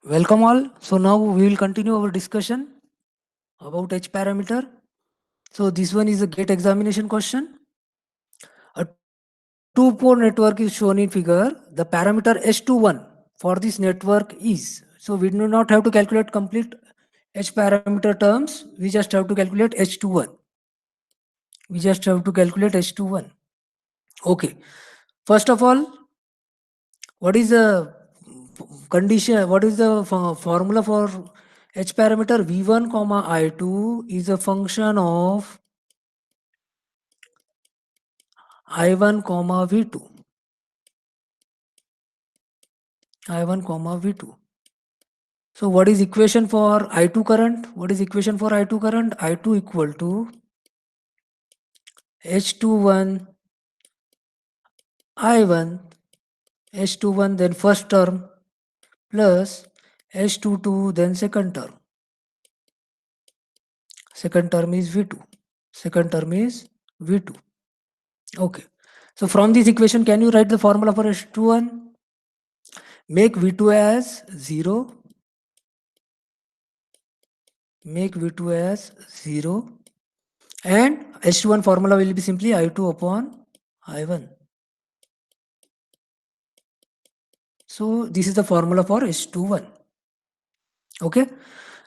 Welcome all. So now we will continue our discussion about H parameter. So this one is a gate examination question. A two-port network is shown in figure. The parameter S21 for this network is. So we do not have to calculate complete H parameter terms. We just have to calculate H21. We just have to calculate H21. Okay. First of all, what is the condition? What is the formula for H parameter? V1 comma I2 is a function of I1 comma V2. I1 comma V2. So what is equation for I2 current? What is equation for I2 current? I2 equal to H21 I1 H21 then first term plus H22 then second term. Second term is V2. Second term is V2. Okay. So from this equation, can you write the formula for H21? Make V2 as 0. Make V2 as 0. And H21 formula will be simply I2 upon I1. So this is the formula for H21. Okay.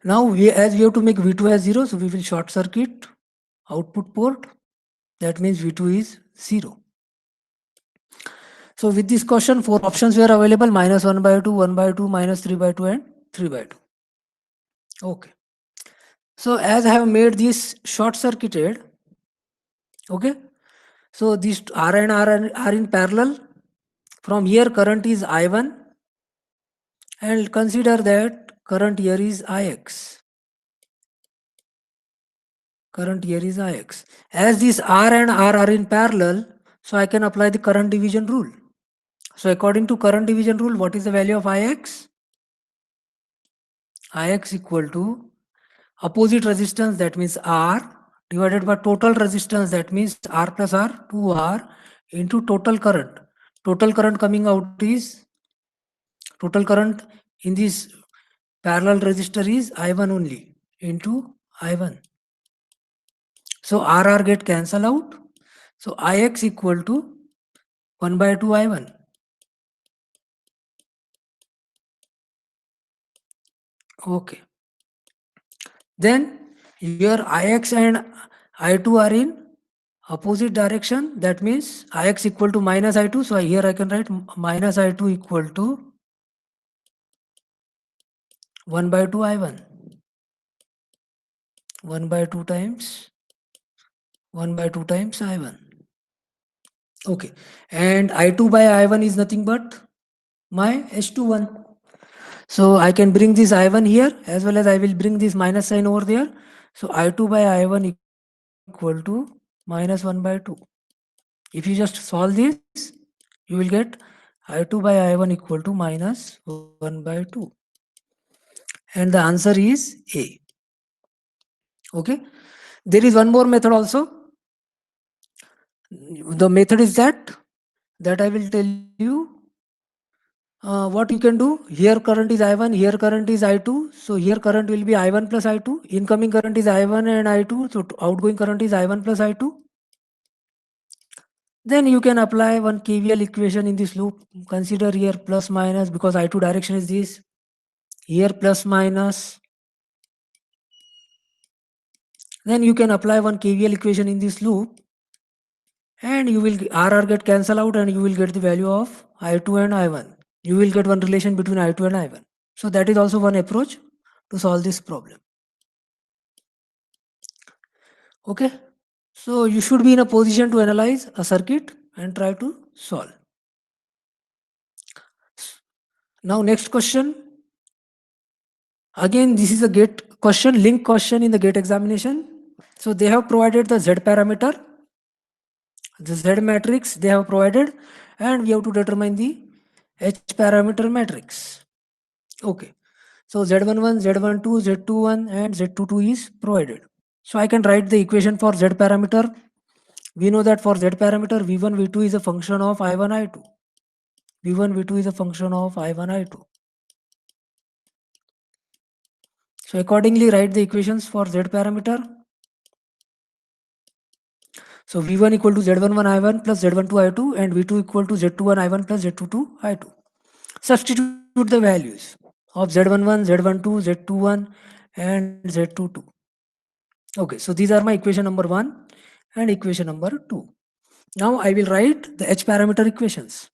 Now as we have to make V2 as 0, so we will short circuit output port. That means V2 is 0. So with this question, 4 options were available: -1 by 2, 1 by 2, -3 by 2 and 3 by 2. Okay. So as I have made this short circuited, okay. So these R and R are in parallel. From here current is I1 and consider that current here is Ix. Current here is Ix. As these R and R are in parallel, so I can apply the current division rule. So according to current division rule, what is the value of Ix? Ix equal to opposite resistance, that means R, divided by total resistance, that means R plus R, 2R, into total current. Total current coming out is, total current in this parallel resistor is I1 only, into I1. So RR get cancel out. So Ix equal to 1 by 2 I1. Okay. Then here Ix and I2 are in opposite direction. That means Ix equal to minus I2. So here I can write minus I2 equal to 1 by 2 I1. 1 by 2 times 1 by 2 times I1. Okay. And I2 by I1 is nothing but my H21. So I can bring this I1 here as well as I will bring this minus sign over there. So I2 by I1 equal to minus 1 by 2. If you just solve this, you will get I2 by I1 equal to minus 1 by 2. And the answer is A. Okay. There is one more method also. The method is that I will tell you what you can do. Here current is I1, here current is I2. So here current will be I1 plus I2. Incoming current is I1 and I2. So outgoing current is I1 plus I2. Then you can apply one KVL equation in this loop. Consider here plus minus because I2 direction is this. Here plus minus. Then you can apply one KVL equation in this loop. And you will RR get cancel out and you will get the value of I2 and I1. You will get one relation between I2 and I1. So that is also one approach to solve this problem. Okay. So you should be in a position to analyze a circuit and try to solve. Now next question. Again, this is a gate question, link question in the gate examination. So they have provided the Z parameter, the Z matrix they have provided, and we have to determine the H parameter matrix. Okay. So Z11, Z12, Z21 and Z22 is provided. So I can write the equation for Z parameter. We know that for Z parameter, V1, V2 is a function of I1, I2. V1, V2 is a function of I1, I2. So accordingly, write the equations for Z parameter. So V1 equal to Z11 I1 plus Z12 I2 and V2 equal to Z21 I1 plus Z22 I2. Substitute the values of Z11, Z12, Z21 and Z22. Okay, so these are my equation number 1 and equation number 2. Now I will write the H parameter equations.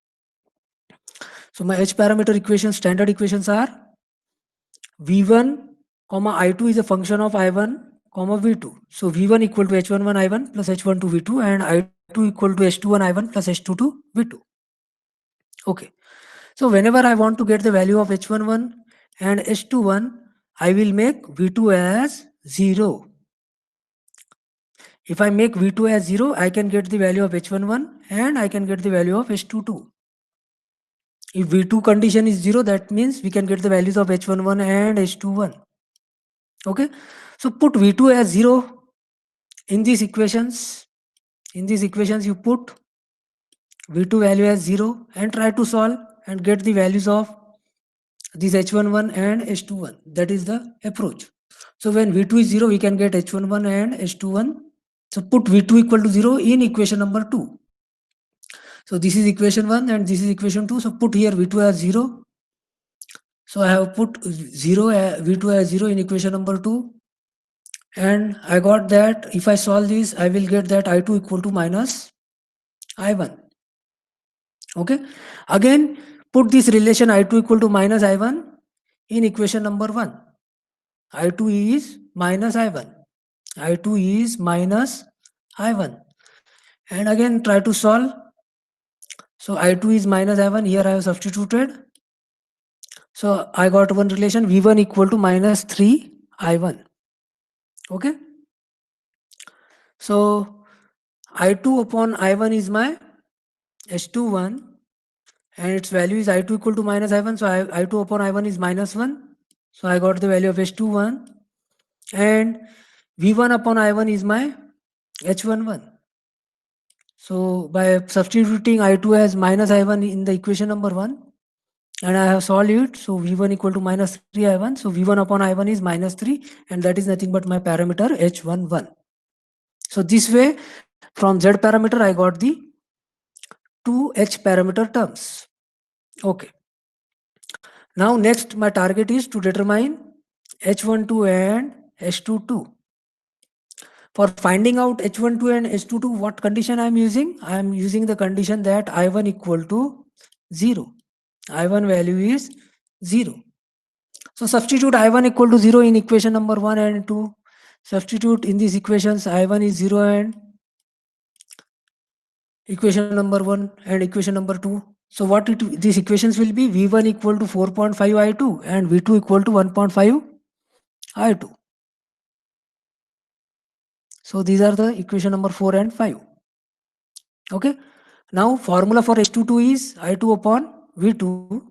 So my H parameter equations, standard equations are V1 comma I2 is a function of I1 comma V2. So V1 equal to H11 I1 plus H12 V2 and I2 equal to H21 I1 plus H22 V2. Okay. So whenever I want to get the value of H11 and H21, I will make V2 as 0. If I make V2 as 0, I can get the value of H11 and I can get the value of H22. If V2 condition is 0, that means we can get the values of H11 and H21. Okay. So put V2 as 0 in these equations. In these equations, you put V2 value as 0 and try to solve and get the values of these H11 and H21. That is the approach. So when V2 is 0, we can get H11 and H21. So put V2 equal to 0 in equation number 2. So this is equation 1 and this is equation 2. So put here V2 as 0. So I have put 0, V2 as 0 in equation number 2. And I got that if I solve this, I will get that I2 equal to minus I1. Okay. Again, put this relation I2 equal to minus I1 in equation number 1. I2 is minus I1. I2 is minus I1. And again, try to solve. So I2 is minus I1. Here I have substituted. So I got one relation V1 equal to minus 3 I1. Okay. So I2 upon I1 is my H21 and its value is I2 equal to minus I1. So I2 upon I1 is minus 1. So I got the value of H21 and V1 upon I1 is my H11. So by substituting I2 as minus I1 in the equation number 1 and I have solved it. So V1 equal to minus 3 I1. So V1 upon I1 is minus 3 and that is nothing but my parameter H11. So this way from Z parameter I got the two H parameter terms. Okay. Now next my target is to determine H12 and H22. For finding out H12 and H22, what condition I am using? I am using the condition that I1 equal to 0. I1 value is 0. So substitute I1 equal to 0 in equation number 1 and 2. Substitute in these equations I1 is 0 and equation number 1 and equation number 2. So what these equations will be? V1 equal to 4.5 I2 and V2 equal to 1.5 I2. So these are the equation number 4 and 5. Okay. Now formula for H22 is I2 upon V2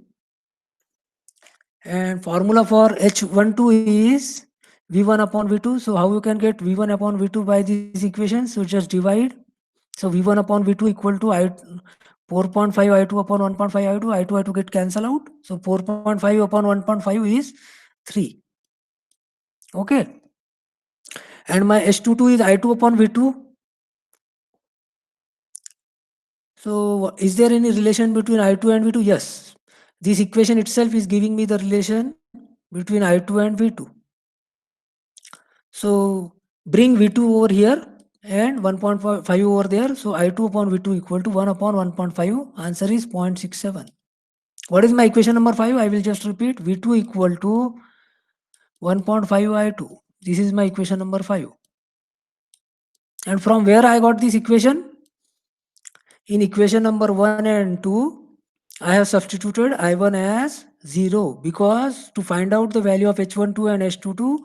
and formula for H12 is V1 upon V2. So how you can get V1 upon V2 by these equations? So just divide. So V1 upon V2 equal to 4.5 I2 upon 1.5 I2. I2 get cancel out. So 4.5 upon 1.5 is 3. Okay. And my H22 is I2 upon V2. So is there any relation between I2 and V2? Yes. This equation itself is giving me the relation between I2 and V2. So bring V2 over here and 1.5 over there. So I2 upon V2 equal to 1 upon 1.5. Answer is 0.67. What is my equation number 5? I will just repeat. V2 equal to 1.5 I2. This is my equation number 5. And from where I got this equation? In equation number 1 and 2, I have substituted I1 as 0 because to find out the value of H12 and H22,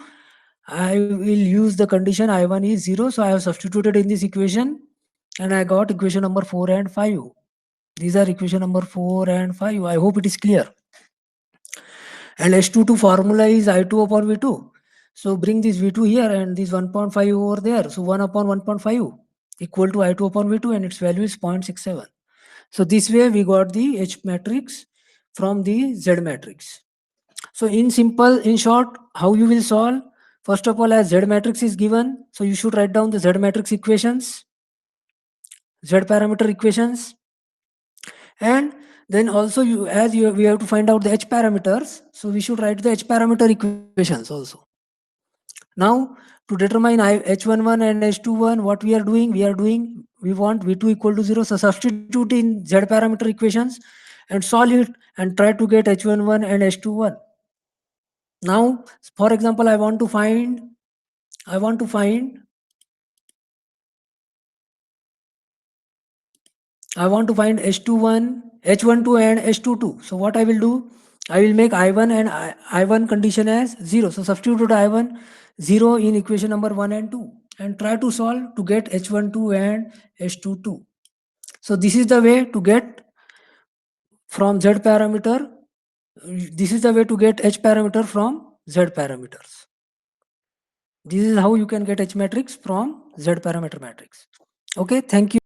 I will use the condition I1 is 0. So I have substituted in this equation and I got equation number 4 and 5. These are equation number 4 and 5. I hope it is clear. And H22 formula is I2 upon V2. So bring this V2 here and this 1.5 over there. So 1 upon 1.5 equal to I2 upon V2 and its value is 0.67. So this way we got the H matrix from the Z matrix. So in short, how you will solve? First of all, as Z matrix is given, so you should write down the Z matrix equations, Z parameter equations, and then also we have to find out the H parameters. So we should write the H parameter equations also. Now to determine H11 and H21, what we are doing, we want V2 equal to 0. So substitute in Z parameter equations and solve it and try to get H11 and H21. Now, for example, I want to find H21, H12 and H22. So what I will do, I will make I1 and I1 condition as 0. So substitute I1 0 in equation number 1 and 2 and try to solve to get H12 and H22. So this is the way to get from Z parameter. This is the way to get H parameter from Z parameters. This is how you can get H matrix from Z parameter matrix. Okay, thank you.